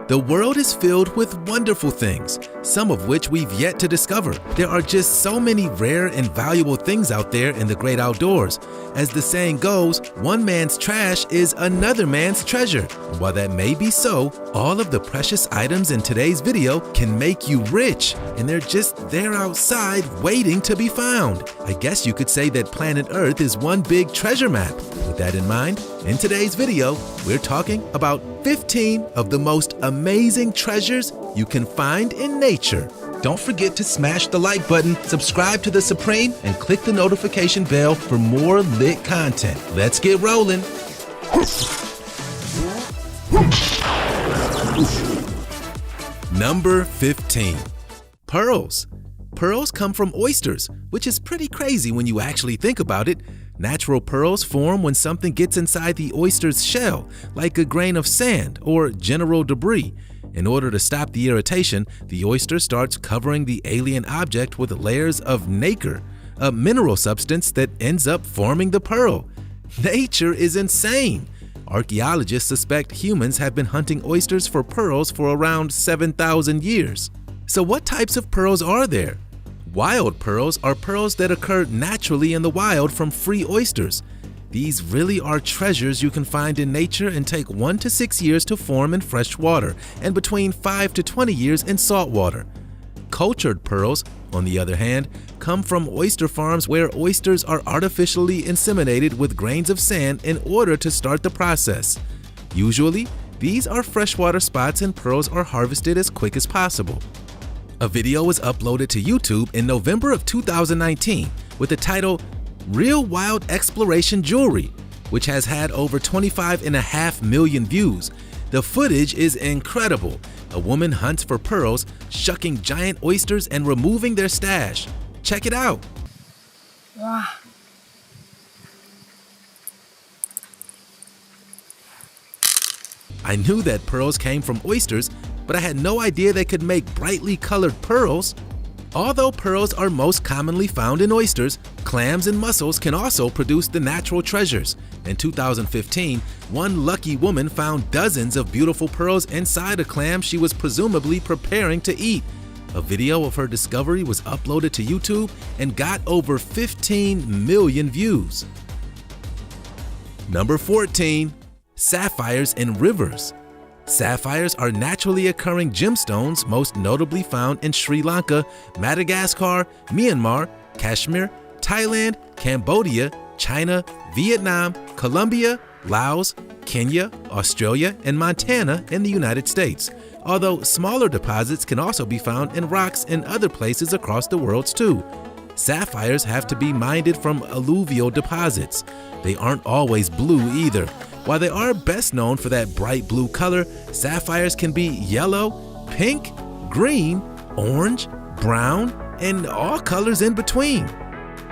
The world is filled with wonderful things, some of which we've yet to discover. There are just so many rare and valuable things out there in the great outdoors. As the saying goes, one man's trash is another man's treasure. And while that may be so, all of the precious items in today's video can make you rich, and they're just there outside waiting to be found. I guess you could say that planet Earth is one big treasure map. With that in mind, in today's video, we're talking about 15 of the most amazing treasures you can find in nature. Don't forget to smash the like button, subscribe to The Supreme, and click the notification bell for more lit content. Let's get rolling. Number 15. Pearls. Pearls come from oysters, which is pretty crazy when you actually think about it. Natural pearls form when something gets inside the oyster's shell, like a grain of sand or general debris. In order to stop the irritation, the oyster starts covering the alien object with layers of nacre, a mineral substance that ends up forming the pearl. Nature is insane! Archaeologists suspect humans have been hunting oysters for pearls for around 7,000 years. So what types of pearls are there? Wild pearls are pearls that occur naturally in the wild from free oysters. These really are treasures you can find in nature and take 1 to 6 years to form in fresh water and between 5 to 20 years in salt water. Cultured pearls, on the other hand, come from oyster farms where oysters are artificially inseminated with grains of sand in order to start the process. Usually, these are freshwater spots and pearls are harvested as quick as possible. A video was uploaded to YouTube in November of 2019 with the title Real Wild Exploration Jewelry, which has had over 25.5 million views. The footage is incredible. A woman hunts for pearls, shucking giant oysters and removing their stash. Check it out. Wow. I knew that pearls came from oysters, but I had no idea they could make brightly colored pearls. Although pearls are most commonly found in oysters, clams and mussels can also produce the natural treasures. In 2015, one lucky woman found dozens of beautiful pearls inside a clam she was presumably preparing to eat. A video of her discovery was uploaded to YouTube and got over 15 million views. Number 14. Sapphires in rivers. Sapphires are naturally occurring gemstones most notably found in Sri Lanka, Madagascar, Myanmar, Kashmir, Thailand, Cambodia, China, Vietnam, Colombia, Laos, Kenya, Australia, and Montana in the United States, although smaller deposits can also be found in rocks in other places across the world too. Sapphires have to be mined from alluvial deposits. They aren't always blue either. While they are best known for that bright blue color, sapphires can be yellow, pink, green, orange, brown, and all colors in between.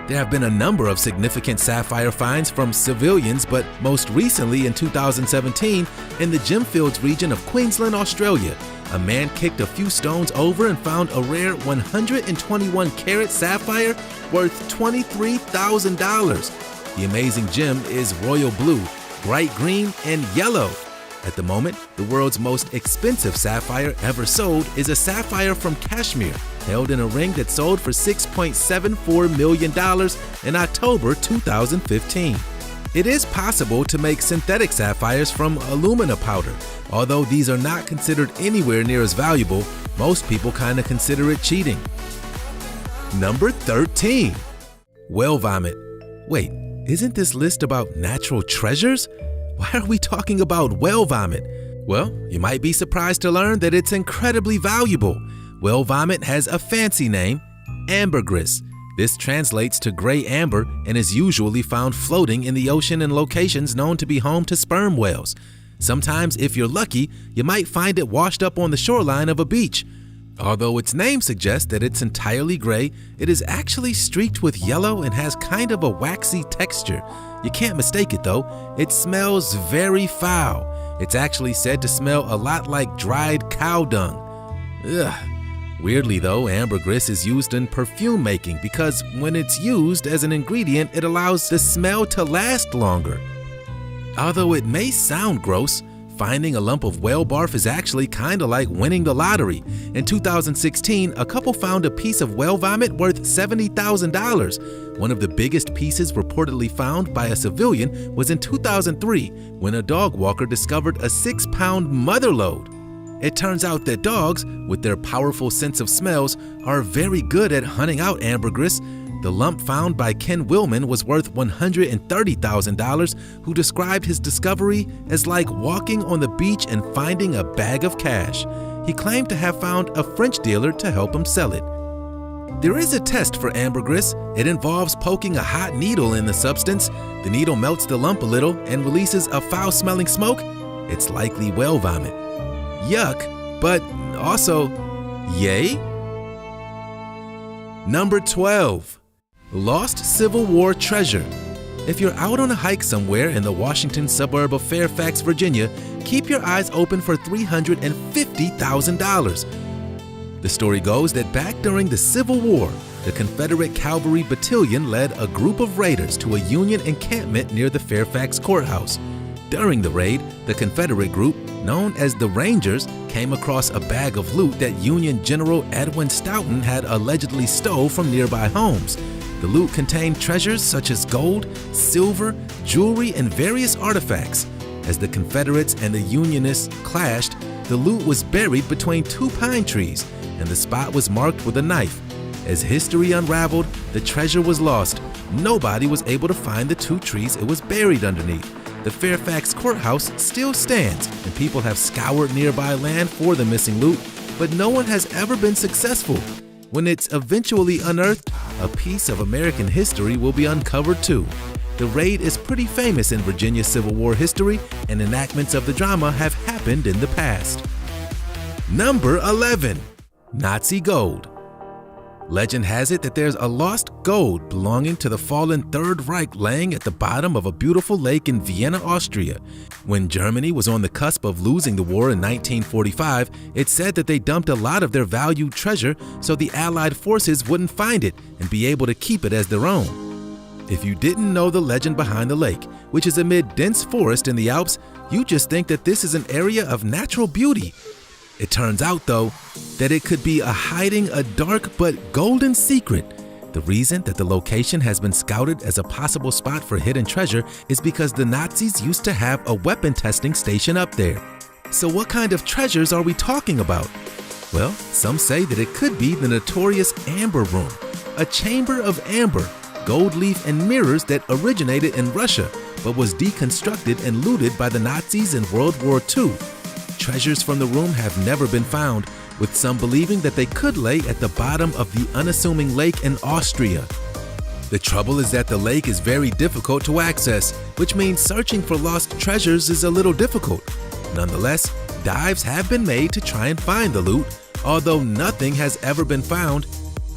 There have been a number of significant sapphire finds from civilians, but most recently in 2017, in the Gemfields region of Queensland, Australia, a man kicked a few stones over and found a rare 121-carat sapphire worth $23,000. The amazing gem is royal blue, bright green, and yellow. At the moment, the world's most expensive sapphire ever sold is a sapphire from Kashmir, held in a ring that sold for $6.74 million in October 2015. It is possible to make synthetic sapphires from alumina powder. Although these are not considered anywhere near as valuable, most people kinda consider it cheating. Number 13. Whale vomit. Wait, isn't this list about natural treasures? Why are we talking about whale vomit? Well, you might be surprised to learn that it's incredibly valuable. Whale vomit has a fancy name, ambergris. This translates to gray amber and is usually found floating in the ocean in locations known to be home to sperm whales. Sometimes, if you're lucky, you might find it washed up on the shoreline of a beach. Although its name suggests that it's entirely gray, it is actually streaked with yellow and has kind of a waxy texture. You can't mistake it though. It smells very foul. It's actually said to smell a lot like dried cow dung. Ugh. Weirdly though, ambergris is used in perfume making because when it's used as an ingredient, it allows the smell to last longer. Although it may sound gross, Finding a lump of whale barf is actually kinda like winning the lottery. In 2016, a couple found a piece of whale vomit worth $70,000. One of the biggest pieces reportedly found by a civilian was in 2003 when a dog walker discovered a 6-pound mother lode. It turns out that dogs, with their powerful sense of smells, are very good at hunting out ambergris. The lump found by Ken Willman was worth $130,000, who described his discovery as like walking on the beach and finding a bag of cash. He claimed to have found a French dealer to help him sell it. There is a test for ambergris. It involves poking a hot needle in the substance. The needle melts the lump a little and releases a foul-smelling smoke. It's likely whale vomit. Yuck, but also, yay? Number 12. Lost Civil War treasure. If you're out on a hike somewhere in the Washington suburb of Fairfax, Virginia, keep your eyes open for $350,000. The story goes that back during the Civil War, the Confederate Cavalry Battalion led a group of raiders to a Union encampment near the Fairfax courthouse. During the raid, the Confederate group, known as the Rangers, came across a bag of loot that Union General Edwin Stoughton had allegedly stole from nearby homes. The loot contained treasures such as gold, silver, jewelry, and various artifacts. As the Confederates and the Unionists clashed, the loot was buried between 2 pine trees, and the spot was marked with a knife. As history unraveled, the treasure was lost. Nobody was able to find the 2 trees it was buried underneath. The Fairfax courthouse still stands, and people have scoured nearby land for the missing loot, but no one has ever been successful. When it's eventually unearthed, a piece of American history will be uncovered too. The raid is pretty famous in Virginia Civil War history, and enactments of the drama have happened in the past. Number 11. Nazi gold. Legend has it that there's a lost gold belonging to the fallen Third Reich laying at the bottom of a beautiful lake in Vienna, Austria. When Germany was on the cusp of losing the war in 1945, it's said that they dumped a lot of their valued treasure so the Allied forces wouldn't find it and be able to keep it as their own. If you didn't know the legend behind the lake, which is amid dense forest in the Alps, you just think that this is an area of natural beauty. It turns out, though, that it could be hiding a dark but golden secret. The reason that the location has been scouted as a possible spot for hidden treasure is because the Nazis used to have a weapon testing station up there. So what kind of treasures are we talking about? Well, some say that it could be the notorious Amber Room, a chamber of amber, gold leaf, and mirrors that originated in Russia but was deconstructed and looted by the Nazis in World War II. Treasures from the room have never been found, with some believing that they could lay at the bottom of the unassuming lake in Austria. The trouble is that the lake is very difficult to access, which means searching for lost treasures is a little difficult. Nonetheless, dives have been made to try and find the loot, although nothing has ever been found.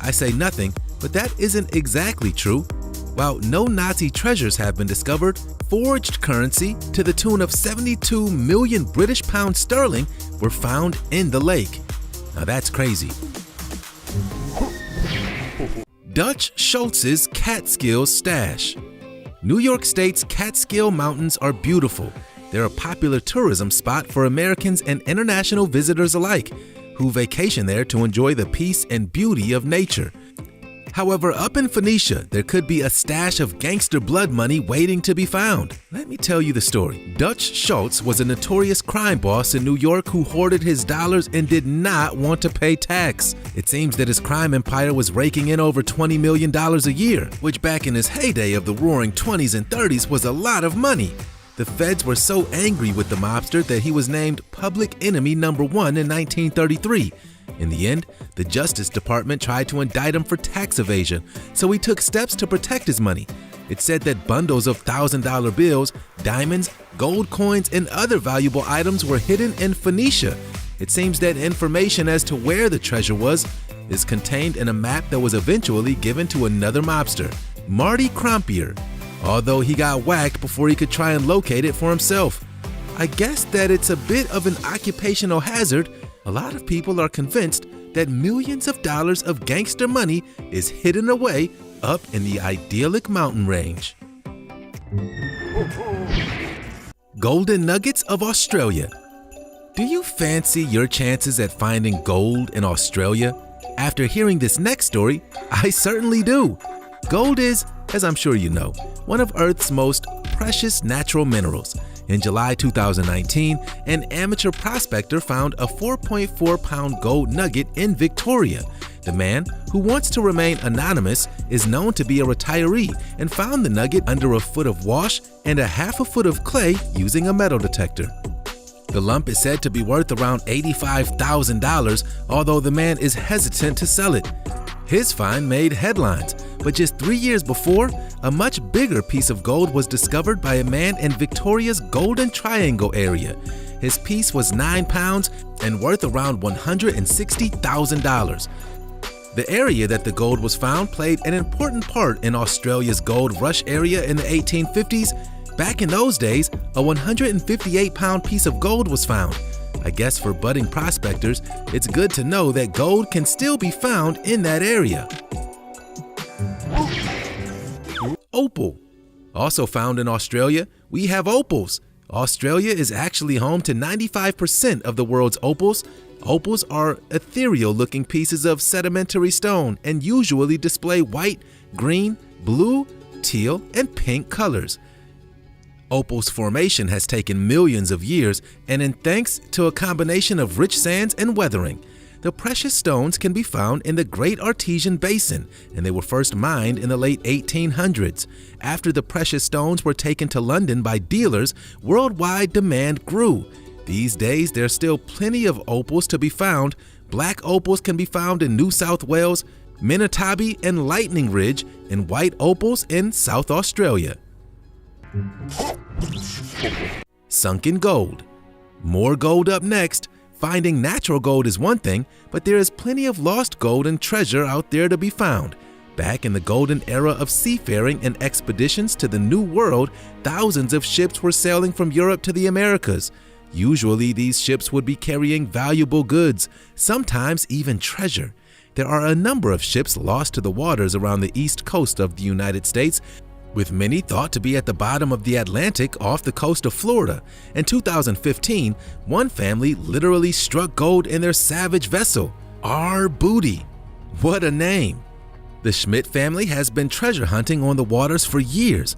I say nothing, but that isn't exactly true. While no Nazi treasures have been discovered, forged currency to the tune of 72 million British pounds sterling were found in the lake. Now that's crazy. Dutch Schultz's Catskill Stash. New York State's Catskill Mountains are beautiful. They're a popular tourism spot for Americans and international visitors alike, who vacation there to enjoy the peace and beauty of nature. However, up in Phoenicia, there could be a stash of gangster blood money waiting to be found. Let me tell you the story. Dutch Schultz was a notorious crime boss in New York who hoarded his dollars and did not want to pay tax. It seems that his crime empire was raking in over $20 million a year, which back in his heyday of the roaring 20s and 30s was a lot of money. The feds were so angry with the mobster that he was named Public Enemy No. 1 in 1933. In the end, the Justice Department tried to indict him for tax evasion, so he took steps to protect his money. It's said that bundles of $1,000 bills, diamonds, gold coins, and other valuable items were hidden in Phoenicia. It seems that information as to where the treasure was is contained in a map that was eventually given to another mobster, Marty Krompier, although he got whacked before he could try and locate it for himself. I guess that it's a bit of an occupational hazard. A lot of people are convinced that millions of dollars of gangster money is hidden away up in the idyllic mountain range. Golden Nuggets of Australia. Do you fancy your chances at finding gold in Australia? After hearing this next story, I certainly do. Gold is, as I'm sure you know, one of Earth's most precious natural minerals. In July 2019, an amateur prospector found a 4.4-pound gold nugget in Victoria. The man, who wants to remain anonymous, is known to be a retiree and found the nugget under a foot of wash and a half a foot of clay using a metal detector. The lump is said to be worth around $85,000, although the man is hesitant to sell it. His find made headlines, but just 3 years before, a much bigger piece of gold was discovered by a man in Victoria's Golden Triangle area. His piece was 9 pounds and worth around $160,000. The area that the gold was found played an important part in Australia's gold rush area in the 1850s. Back in those days, a 158-pound piece of gold was found. I guess for budding prospectors, it's good to know that gold can still be found in that area. Opal. Also found in Australia, we have opals. Australia is actually home to 95% of the world's opals. Opals are ethereal-looking pieces of sedimentary stone and usually display white, green, blue, teal, and pink colors. Opal's formation has taken millions of years, and in thanks to a combination of rich sands and weathering, the precious stones can be found in the Great Artesian Basin, and they were first mined in the late 1800s. After the precious stones were taken to London by dealers, worldwide demand grew. These days, there's still plenty of opals to be found. Black opals can be found in New South Wales, Minatabi and Lightning Ridge, and white opals in South Australia. Sunken gold. More gold up next. Finding natural gold is one thing, but there is plenty of lost gold and treasure out there to be found. Back in the golden era of seafaring and expeditions to the New World, thousands of ships were sailing from Europe to the Americas. Usually, these ships would be carrying valuable goods, sometimes even treasure. There are a number of ships lost to the waters around the east coast of the United States, with many thought to be at the bottom of the Atlantic off the coast of Florida. In 2015, one family literally struck gold in their salvage vessel, Our Booty. What a name! The Schmidt family has been treasure hunting on the waters for years,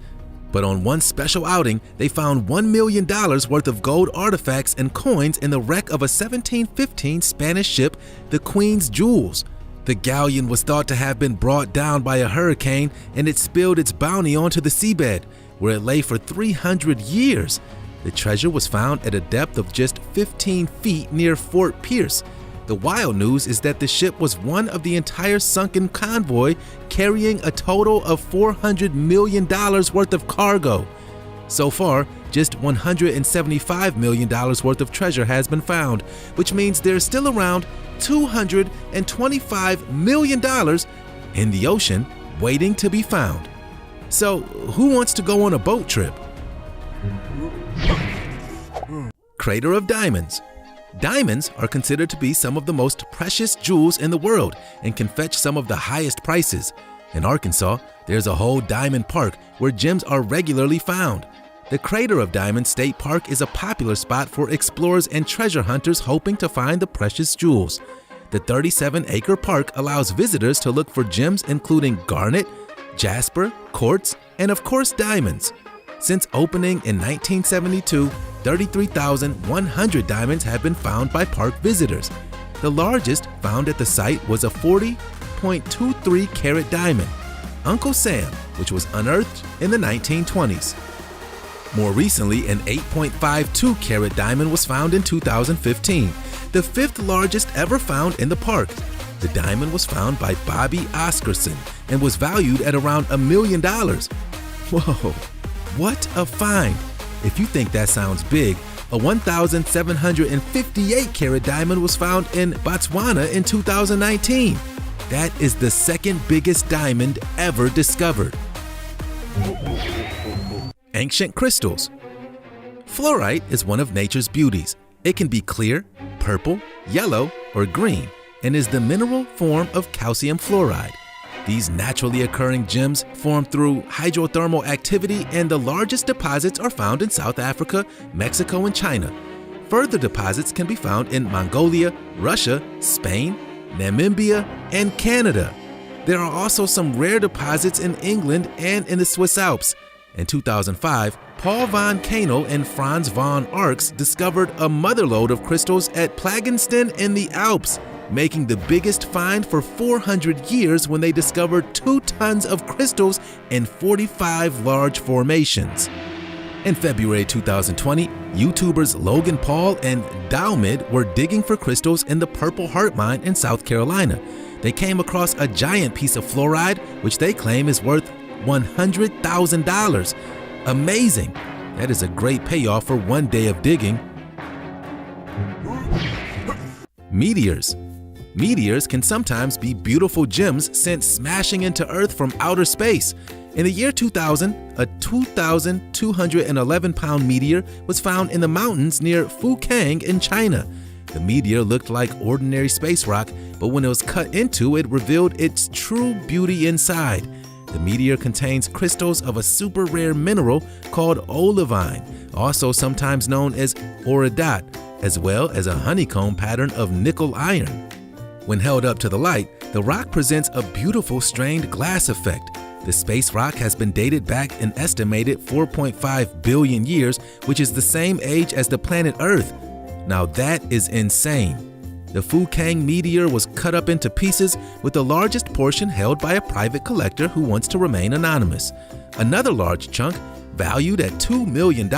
but on one special outing, they found $1 million worth of gold artifacts and coins in the wreck of a 1715 Spanish ship, the Queen's Jewels. The galleon was thought to have been brought down by a hurricane, and it spilled its bounty onto the seabed, where it lay for 300 years. The treasure was found at a depth of just 15 feet near Fort Pierce. The wild news is that the ship was one of the entire sunken convoy, carrying a total of $400 million worth of cargo. So far, just $175 million worth of treasure has been found, which means there's still around $225 million in the ocean waiting to be found. So, who wants to go on a boat trip? Crater of Diamonds. Diamonds are considered to be some of the most precious jewels in the world and can fetch some of the highest prices. In Arkansas, there's a whole diamond park where gems are regularly found. The Crater of Diamonds State Park is a popular spot for explorers and treasure hunters hoping to find the precious jewels. The 37-acre park allows visitors to look for gems including garnet, jasper, quartz, and of course diamonds. Since opening in 1972, 33,100 diamonds have been found by park visitors. The largest found at the site was a 40.23 carat diamond, Uncle Sam, which was unearthed in the 1920s. More recently, an 8.52 carat diamond was found in 2015, the fifth largest ever found in the park. The diamond was found by Bobby Oscarson and was valued at around $1 million. Whoa, what a find! If you think that sounds big, a 1,758 carat diamond was found in Botswana in 2019. That is the second biggest diamond ever discovered. Ancient crystals. Fluorite is one of nature's beauties. It can be clear, purple, yellow, or green, and is the mineral form of calcium fluoride. These naturally occurring gems form through hydrothermal activity, and the largest deposits are found in South Africa, Mexico, and China. Further deposits can be found in Mongolia, Russia, Spain, Namibia, and Canada. There are also some rare deposits in England and in the Swiss Alps. In 2005, Paul von Kaenel and Franz von Arx discovered a motherlode of crystals at Plagensten in the Alps, making the biggest find for 400 years when they discovered 2 tons of crystals in 45 large formations. In February 2020, YouTubers Logan Paul and Dowmid were digging for crystals in the Purple Heart Mine in South Carolina. They came across a giant piece of fluoride, which they claim is worth $100,000. Amazing! That is a great payoff for one day of digging. Meteors. Meteors can sometimes be beautiful gems sent smashing into Earth from outer space. In the year 2000, a 2,211-pound meteor was found in the mountains near Fukang in China. The meteor looked like ordinary space rock, but when it was cut into, it revealed its true beauty inside. The meteor contains crystals of a super rare mineral called olivine, also sometimes known as auridate, as well as a honeycomb pattern of nickel iron. When held up to the light, the rock presents a beautiful strained glass effect. The space rock has been dated back an estimated 4.5 billion years, which is the same age as the planet Earth. Now that is insane. The Fukang meteor was cut up into pieces, with the largest portion held by a private collector who wants to remain anonymous. Another large chunk, valued at $2 million,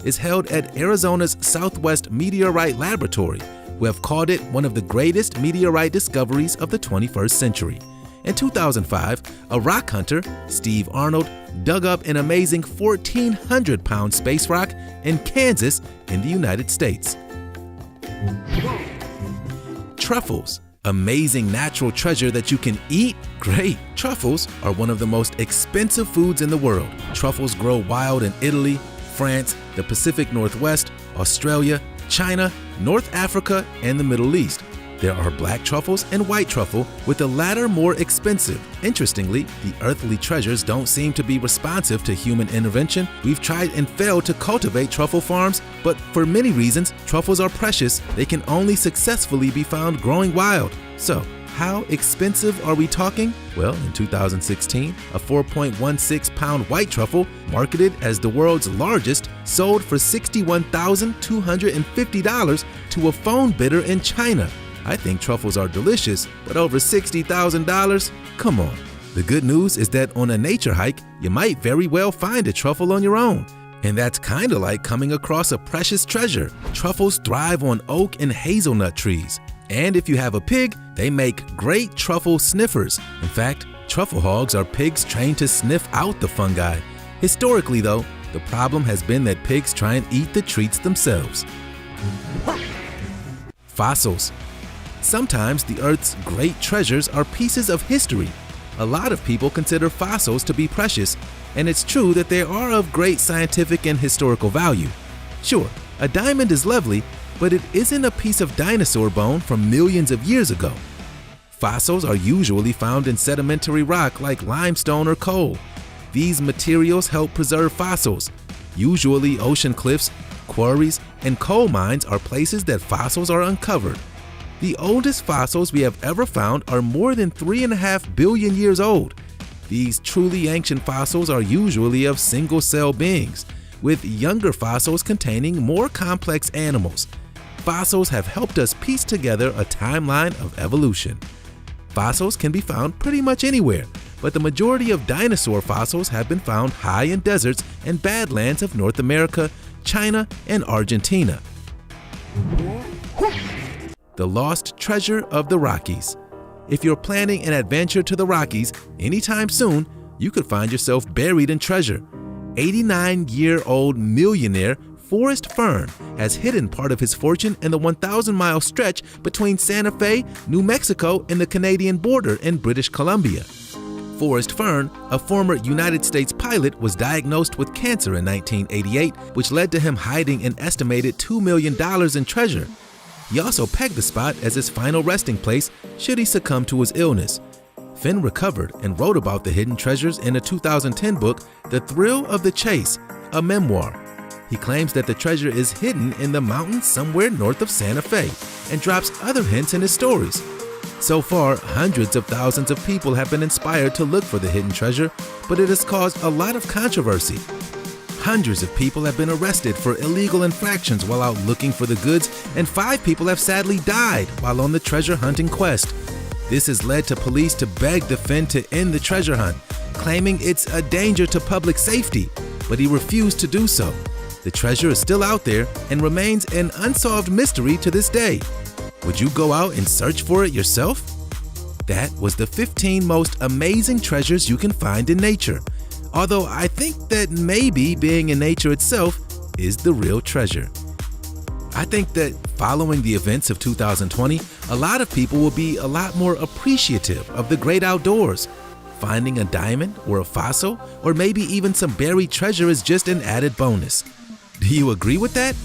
is held at Arizona's Southwest Meteorite Laboratory, who have called it one of the greatest meteorite discoveries of the 21st century. In 2005, a rock hunter, Steve Arnold, dug up an amazing 1,400-pound space rock in Kansas in the United States. Truffles. Amazing natural treasure that you can eat? Great! Truffles are one of the most expensive foods in the world. Truffles grow wild in Italy, France, the Pacific Northwest, Australia, China, North Africa, and the Middle East. There are black truffles and white truffle, with the latter more expensive. Interestingly, the earthly treasures don't seem to be responsive to human intervention. We've tried and failed to cultivate truffle farms, but for many reasons, truffles are precious. They can only successfully be found growing wild. So, how expensive are we talking? Well, in 2016, a 4.16-pound white truffle, marketed as the world's largest, sold for $61,250 to a phone bidder in China. I think truffles are delicious, but over $60,000? Come on. The good news is that on a nature hike, you might very well find a truffle on your own. And that's kinda like coming across a precious treasure. Truffles thrive on oak and hazelnut trees. And if you have a pig, they make great truffle sniffers. In fact, truffle hogs are pigs trained to sniff out the fungi. Historically though, the problem has been that pigs try and eat the treats themselves. Fossils. Sometimes the Earth's great treasures are pieces of history. A lot of people consider fossils to be precious, and it's true that they are of great scientific and historical value. Sure, a diamond is lovely, but it isn't a piece of dinosaur bone from millions of years ago. Fossils are usually found in sedimentary rock like limestone or coal. These materials help preserve fossils. Usually ocean cliffs, quarries, and coal mines are places that fossils are uncovered. The oldest fossils we have ever found are more than 3.5 billion years old. These truly ancient fossils are usually of single-cell beings, with younger fossils containing more complex animals. Fossils have helped us piece together a timeline of evolution. Fossils can be found pretty much anywhere, but the majority of dinosaur fossils have been found high in deserts and badlands of North America, China, and Argentina. The lost treasure of the Rockies. If you're planning an adventure to the Rockies anytime soon, you could find yourself buried in treasure. 89-year-old millionaire Forrest Fern has hidden part of his fortune in the 1,000-mile stretch between Santa Fe, New Mexico, and the Canadian border in British Columbia. Forrest Fern, a former United States pilot, was diagnosed with cancer in 1988, which led to him hiding an estimated $2 million in treasure. He also pegged the spot as his final resting place should he succumb to his illness. Finn recovered and wrote about the hidden treasures in a 2010 book, The Thrill of the Chase, a memoir. He claims that the treasure is hidden in the mountains somewhere north of Santa Fe and drops other hints in his stories. So far, hundreds of thousands of people have been inspired to look for the hidden treasure, but it has caused a lot of controversy. Hundreds of people have been arrested for illegal infractions while out looking for the goods, and 5 people have sadly died while on the treasure hunting quest. This has led to police to beg the Finn to end the treasure hunt, claiming it's a danger to public safety, but he refused to do so. The treasure is still out there and remains an unsolved mystery to this day. Would you go out and search for it yourself? That was the 15 most amazing treasures you can find in nature. Although I think that maybe being in nature itself is the real treasure. I think that following the events of 2020, a lot of people will be a lot more appreciative of the great outdoors. Finding a diamond or a fossil, or maybe even some buried treasure is just an added bonus. Do you agree with that?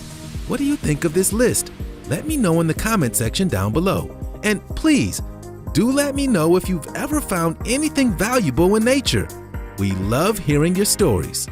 What do you think of this list? Let me know in the comment section down below. And please, do let me know if you've ever found anything valuable in nature. We love hearing your stories.